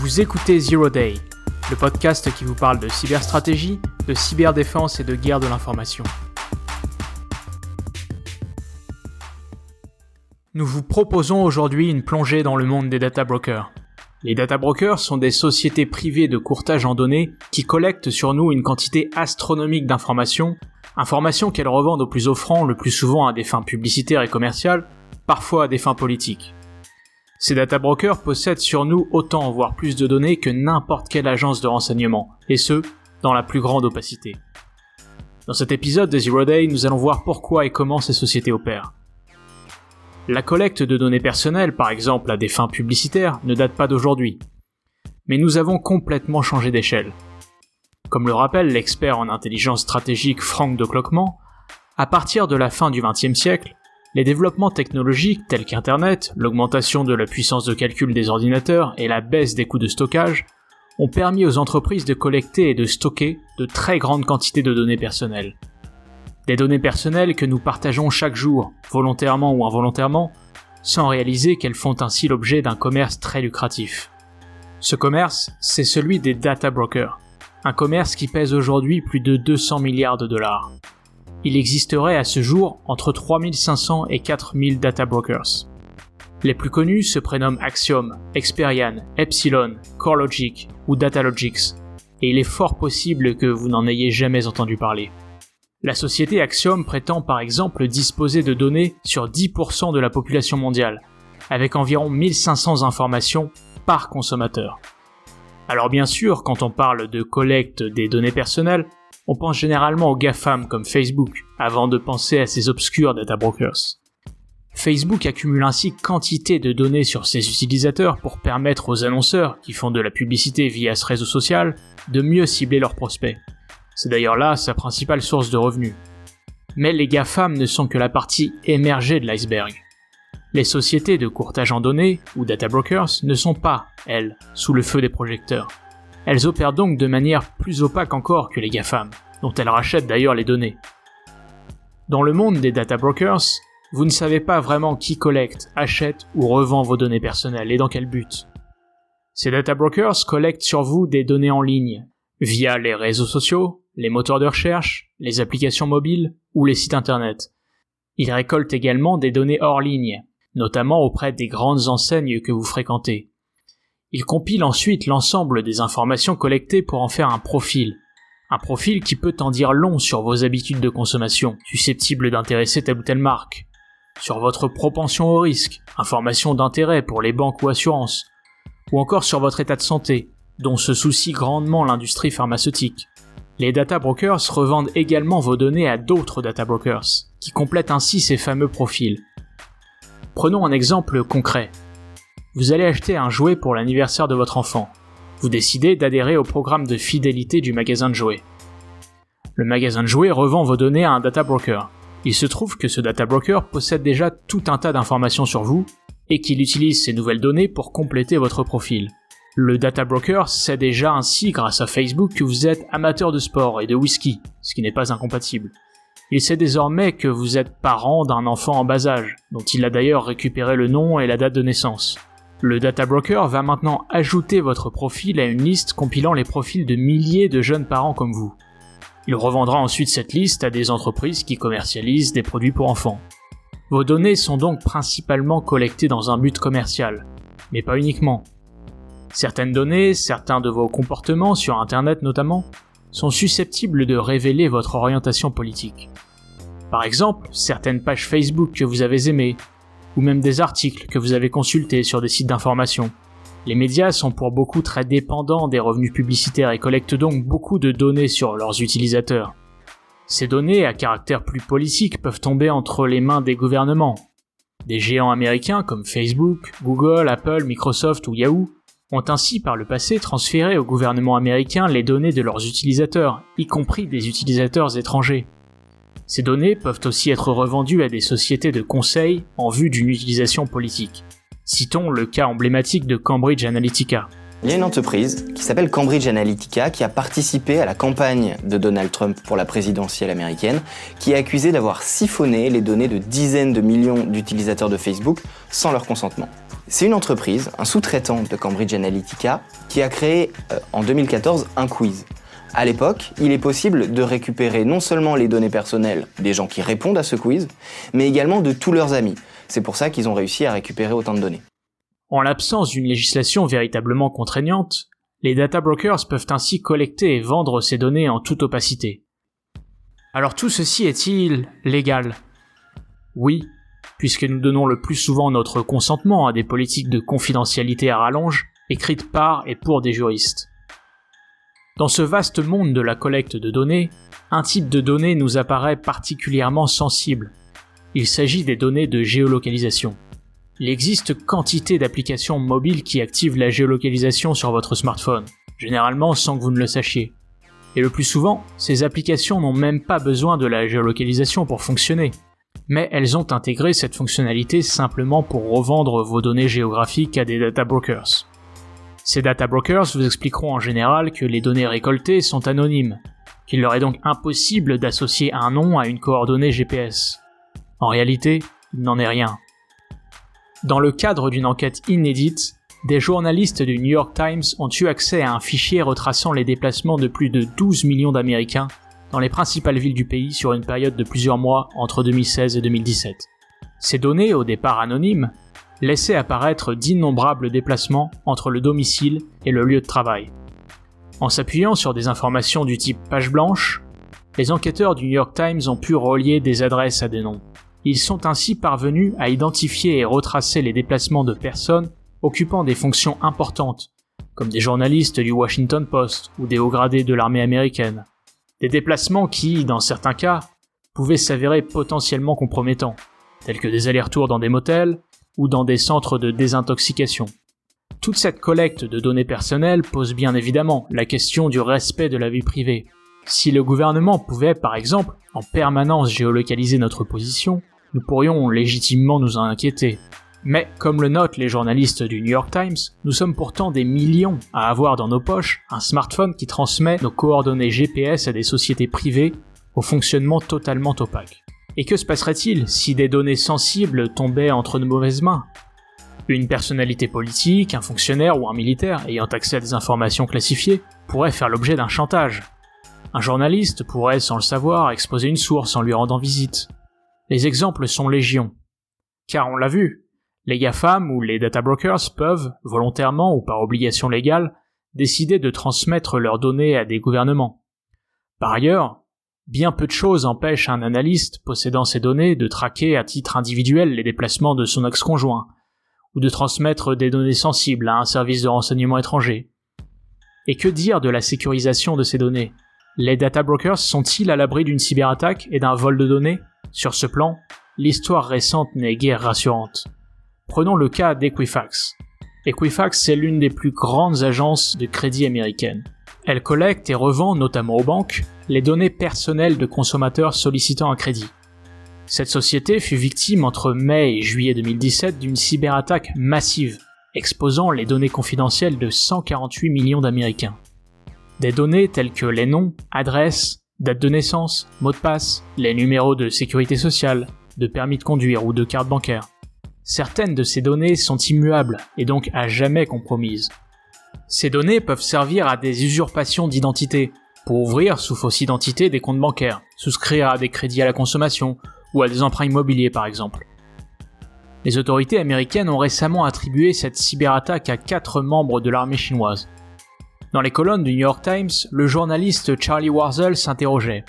Vous écoutez Zero Day, le podcast qui vous parle de cyberstratégie, de cyberdéfense et de guerre de l'information. Nous vous proposons aujourd'hui une plongée dans le monde des data brokers. Les data brokers sont des sociétés privées de courtage en données qui collectent sur nous une quantité astronomique d'informations qu'elles revendent au plus offrant, le plus souvent à des fins publicitaires et commerciales, parfois à des fins politiques. Ces data brokers possèdent sur nous autant, voire plus de données que n'importe quelle agence de renseignement, et ce, dans la plus grande opacité. Dans cet épisode de Zero Day, nous allons voir pourquoi et comment ces sociétés opèrent. La collecte de données personnelles, par exemple à des fins publicitaires, ne date pas d'aujourd'hui. Mais nous avons complètement changé d'échelle. Comme le rappelle l'expert en intelligence stratégique Frank de Cloquement, à partir de la fin du XXe siècle, les développements technologiques tels qu'Internet, l'augmentation de la puissance de calcul des ordinateurs et la baisse des coûts de stockage ont permis aux entreprises de collecter et de stocker de très grandes quantités de données personnelles. Des données personnelles que nous partageons chaque jour, volontairement ou involontairement, sans réaliser qu'elles font ainsi l'objet d'un commerce très lucratif. Ce commerce, c'est celui des data brokers, un commerce qui pèse aujourd'hui plus de 200 milliards de dollars. Il existerait à ce jour entre 3500 et 4000 data brokers. Les plus connus se prénomment Axiom, Experian, Epsilon, CoreLogic ou Datalogics, et il est fort possible que vous n'en ayez jamais entendu parler. La société Axiom prétend par exemple disposer de données sur 10% de la population mondiale, avec environ 1500 informations par consommateur. Alors bien sûr, quand on parle de collecte des données personnelles, on pense généralement aux GAFAM comme Facebook, avant de penser à ces obscurs data brokers. Facebook accumule ainsi quantité de données sur ses utilisateurs pour permettre aux annonceurs, qui font de la publicité via ce réseau social, de mieux cibler leurs prospects. C'est d'ailleurs là sa principale source de revenus. Mais les GAFAM ne sont que la partie émergée de l'iceberg. Les sociétés de courtage en données, ou data brokers, ne sont pas, elles, sous le feu des projecteurs. Elles opèrent donc de manière plus opaque encore que les GAFAM, dont elles rachètent d'ailleurs les données. Dans le monde des data brokers, vous ne savez pas vraiment qui collecte, achète ou revend vos données personnelles et dans quel but. Ces data brokers collectent sur vous des données en ligne, via les réseaux sociaux, les moteurs de recherche, les applications mobiles ou les sites internet. Ils récoltent également des données hors ligne, notamment auprès des grandes enseignes que vous fréquentez. Ils compilent ensuite l'ensemble des informations collectées pour en faire un profil qui peut en dire long sur vos habitudes de consommation, susceptibles d'intéresser telle ou telle marque, sur votre propension au risque, informations d'intérêt pour les banques ou assurances, ou encore sur votre état de santé, dont se soucie grandement l'industrie pharmaceutique. Les data brokers revendent également vos données à d'autres data brokers, qui complètent ainsi ces fameux profils. Prenons un exemple concret. Vous allez acheter un jouet pour l'anniversaire de votre enfant. Vous décidez d'adhérer au programme de fidélité du magasin de jouets. Le magasin de jouets revend vos données à un data broker. Il se trouve que ce data broker possède déjà tout un tas d'informations sur vous et qu'il utilise ces nouvelles données pour compléter votre profil. Le data broker sait déjà ainsi grâce à Facebook que vous êtes amateur de sport et de whisky, ce qui n'est pas incompatible. Il sait désormais que vous êtes parent d'un enfant en bas âge, dont il a d'ailleurs récupéré le nom et la date de naissance. Le data broker va maintenant ajouter votre profil à une liste compilant les profils de milliers de jeunes parents comme vous. Il revendra ensuite cette liste à des entreprises qui commercialisent des produits pour enfants. Vos données sont donc principalement collectées dans un but commercial, mais pas uniquement. Certaines données, certains de vos comportements sur Internet notamment, sont susceptibles de révéler votre orientation politique. Par exemple, certaines pages Facebook que vous avez aimées, ou même des articles que vous avez consultés sur des sites d'information. Les médias sont pour beaucoup très dépendants des revenus publicitaires et collectent donc beaucoup de données sur leurs utilisateurs. Ces données à caractère plus politique peuvent tomber entre les mains des gouvernements. Des géants américains comme Facebook, Google, Apple, Microsoft ou Yahoo ont ainsi par le passé transféré au gouvernement américain les données de leurs utilisateurs, y compris des utilisateurs étrangers. Ces données peuvent aussi être revendues à des sociétés de conseil en vue d'une utilisation politique. Citons le cas emblématique de Cambridge Analytica. Il y a une entreprise qui s'appelle Cambridge Analytica qui a participé à la campagne de Donald Trump pour la présidentielle américaine, qui est accusée d'avoir siphonné les données de dizaines de millions d'utilisateurs de Facebook sans leur consentement. C'est une entreprise, un sous-traitant de Cambridge Analytica, qui a créé en 2014 un quiz. À l'époque, il est possible de récupérer non seulement les données personnelles des gens qui répondent à ce quiz, mais également de tous leurs amis. C'est pour ça qu'ils ont réussi à récupérer autant de données. En l'absence d'une législation véritablement contraignante, les data brokers peuvent ainsi collecter et vendre ces données en toute opacité. Alors tout ceci est-il légal ? Oui, puisque nous donnons le plus souvent notre consentement à des politiques de confidentialité à rallonge, écrites par et pour des juristes. Dans ce vaste monde de la collecte de données, un type de données nous apparaît particulièrement sensible. Il s'agit des données de géolocalisation. Il existe quantité d'applications mobiles qui activent la géolocalisation sur votre smartphone, généralement sans que vous ne le sachiez. Et le plus souvent, ces applications n'ont même pas besoin de la géolocalisation pour fonctionner. Mais elles ont intégré cette fonctionnalité simplement pour revendre vos données géographiques à des data brokers. Ces data brokers vous expliqueront en général que les données récoltées sont anonymes, qu'il leur est donc impossible d'associer un nom à une coordonnée GPS. En réalité, il n'en est rien. Dans le cadre d'une enquête inédite, des journalistes du New York Times ont eu accès à un fichier retraçant les déplacements de plus de 12 millions d'Américains dans les principales villes du pays sur une période de plusieurs mois entre 2016 et 2017. Ces données, au départ anonymes, laissaient apparaître d'innombrables déplacements entre le domicile et le lieu de travail. En s'appuyant sur des informations du type page blanche, les enquêteurs du New York Times ont pu relier des adresses à des noms. Ils sont ainsi parvenus à identifier et retracer les déplacements de personnes occupant des fonctions importantes, comme des journalistes du Washington Post ou des hauts gradés de l'armée américaine. Des déplacements qui, dans certains cas, pouvaient s'avérer potentiellement compromettants, tels que des allers-retours dans des motels ou dans des centres de désintoxication. Toute cette collecte de données personnelles pose bien évidemment la question du respect de la vie privée. Si le gouvernement pouvait, par exemple, en permanence géolocaliser notre position, nous pourrions légitimement nous en inquiéter. Mais, comme le notent les journalistes du New York Times, nous sommes pourtant des millions à avoir dans nos poches un smartphone qui transmet nos coordonnées GPS à des sociétés privées au fonctionnement totalement opaque. Et que se passerait-il si des données sensibles tombaient entre de mauvaises mains ? Une personnalité politique, un fonctionnaire ou un militaire ayant accès à des informations classifiées pourrait faire l'objet d'un chantage. Un journaliste pourrait, sans le savoir, exposer une source en lui rendant visite. Les exemples sont légion. Car on l'a vu, les GAFAM ou les data brokers peuvent, volontairement ou par obligation légale, décider de transmettre leurs données à des gouvernements. Par ailleurs, bien peu de choses empêchent un analyste possédant ces données de traquer à titre individuel les déplacements de son ex-conjoint, ou de transmettre des données sensibles à un service de renseignement étranger. Et que dire de la sécurisation de ces données ? Les data brokers sont-ils à l'abri d'une cyberattaque et d'un vol de données ? Sur ce plan, l'histoire récente n'est guère rassurante. Prenons le cas d'Equifax. Equifax est l'une des plus grandes agences de crédit américaines. Elle collecte et revend, notamment aux banques, les données personnelles de consommateurs sollicitant un crédit. Cette société fut victime entre mai et juillet 2017 d'une cyberattaque massive, exposant les données confidentielles de 148 millions d'Américains. Des données telles que les noms, adresses, date de naissance, mots de passe, les numéros de sécurité sociale, de permis de conduire ou de carte bancaire. Certaines de ces données sont immuables et donc à jamais compromises. Ces données peuvent servir à des usurpations d'identité, pour ouvrir sous fausse identité des comptes bancaires, souscrire à des crédits à la consommation ou à des emprunts immobiliers par exemple. Les autorités américaines ont récemment attribué cette cyberattaque à 4 membres de l'armée chinoise. Dans les colonnes du New York Times, le journaliste Charlie Warzel s'interrogeait.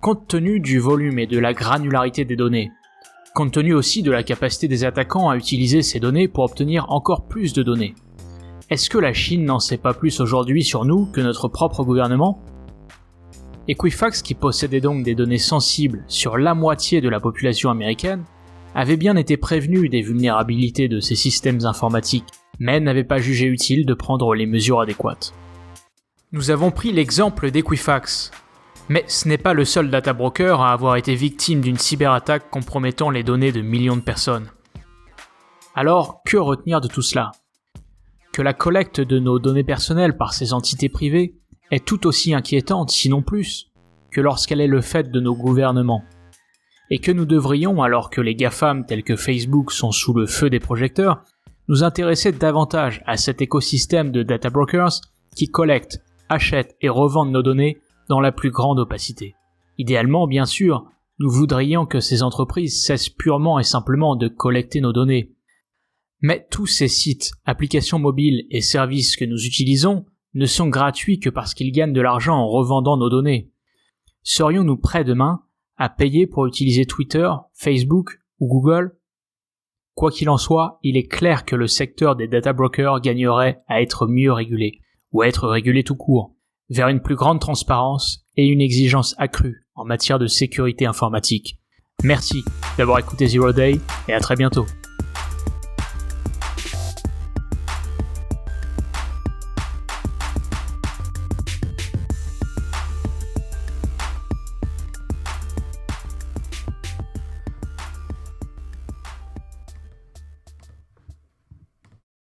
Compte tenu du volume et de la granularité des données, compte tenu aussi de la capacité des attaquants à utiliser ces données pour obtenir encore plus de données, est-ce que la Chine n'en sait pas plus aujourd'hui sur nous que notre propre gouvernement ? Equifax, qui possédait donc des données sensibles sur la moitié de la population américaine, avait bien été prévenu des vulnérabilités de ces systèmes informatiques, mais n'avait pas jugé utile de prendre les mesures adéquates. Nous avons pris l'exemple d'Equifax, mais ce n'est pas le seul data broker à avoir été victime d'une cyberattaque compromettant les données de millions de personnes. Alors, que retenir de tout cela ? Que la collecte de nos données personnelles par ces entités privées est tout aussi inquiétante, sinon plus, que lorsqu'elle est le fait de nos gouvernements. Et que nous devrions, alors que les GAFAM tels que Facebook sont sous le feu des projecteurs, nous intéresser davantage à cet écosystème de data brokers qui collectent, achètent et revendent nos données dans la plus grande opacité. Idéalement, bien sûr, nous voudrions que ces entreprises cessent purement et simplement de collecter nos données. Mais tous ces sites, applications mobiles et services que nous utilisons ne sont gratuits que parce qu'ils gagnent de l'argent en revendant nos données. Serions-nous prêts demain à payer pour utiliser Twitter, Facebook ou Google ? Quoi qu'il en soit, il est clair que le secteur des data brokers gagnerait à être mieux régulé, ou à être régulé tout court, vers une plus grande transparence et une exigence accrue en matière de sécurité informatique. Merci d'avoir écouté Zero Day et à très bientôt.